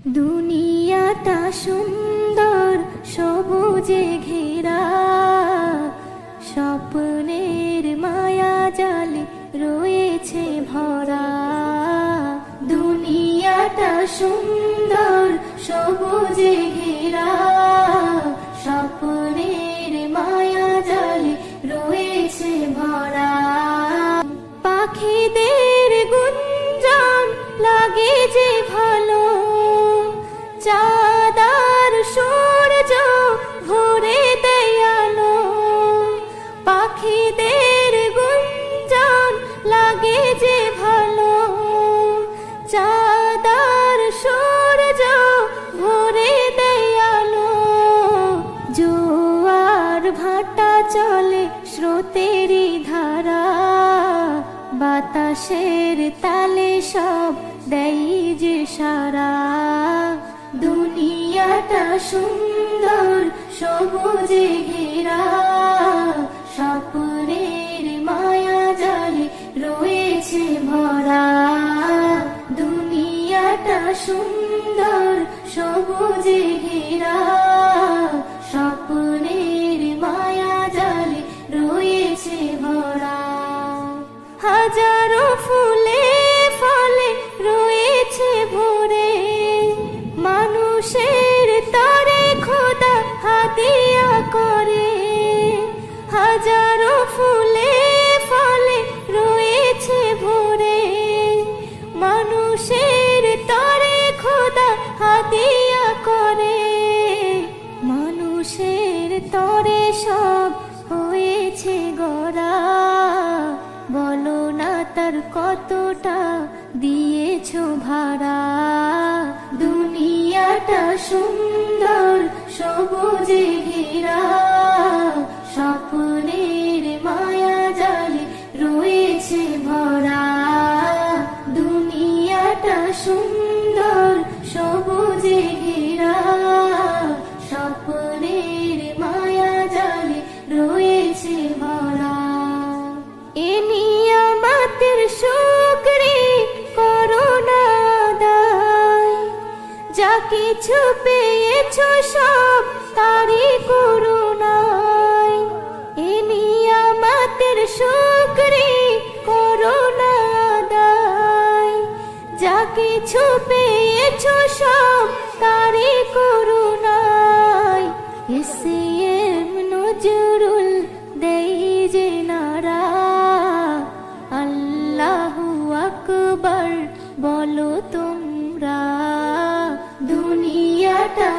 দুনিয়াটা সুন্দর সবুজে ঘেরা, স্বপ্নের মায়া জালে রয়েছে ভরা। দুনিয়াটা সুন্দর সবুজে ঘেরা, স্বপ্নের মায়া জালে রয়েছে ভরা। পাখিদের গুঞ্জন লাগে যে ভালো, চাঁদার সূর্য ভরে দেয় আলো। পাখিদের গুঞ্জন লাগে যে ভালো, চাঁদার সূর্য ভরে দেয় আলো। জোয়ার ভাটা চলে স্রোতেরই ধারা, বাতাসের তালে সব দেয় যে সারা। দুনিয়াটা সুন্দর সবুজে ঘেরা, স্বপ্নের মায়া জালে রয়েছে ভরা। দুনিয়াটা সুন্দর সবুজে ঘেরা, স্বপ্নের মায়া জালে রয়েছে ভরা। হাজারো ফুলে ফলে রয়েছে ভরে, মানুষের তরে খোদা হাদিয়া করে। হাজারো ফুলে ফলে রয়েছে ভরে, মানুষের তরে খোদা হাদিয়া করে। মানুষের তরে সব হয়েছে গড়া, বলো না তার কতটা দিয়েছো ভাড়া। দুনিয়াটা সুন্দর সবুজে ঘেরা, স্বপ্নের মায়া জালে রয়েছে ভরা। দুনিয়াটা সুন্দর সবুজে ঘেরা, স্বপ্নের মায়া জালে রয়েছে ভরা। এ নিয়ামতের শুকরি করো না আদায়, যা কিছু পেয়েছো সব তারই করুণায়। এ নিয়ামতের শুকরি করো না আদায়, যা কিছু পেয়েছো সব তারই করুণায়। এসএম নজরুল দেই যে নারা, আল্লাহু আকবার বলো তোমরা। দুনিয়াটা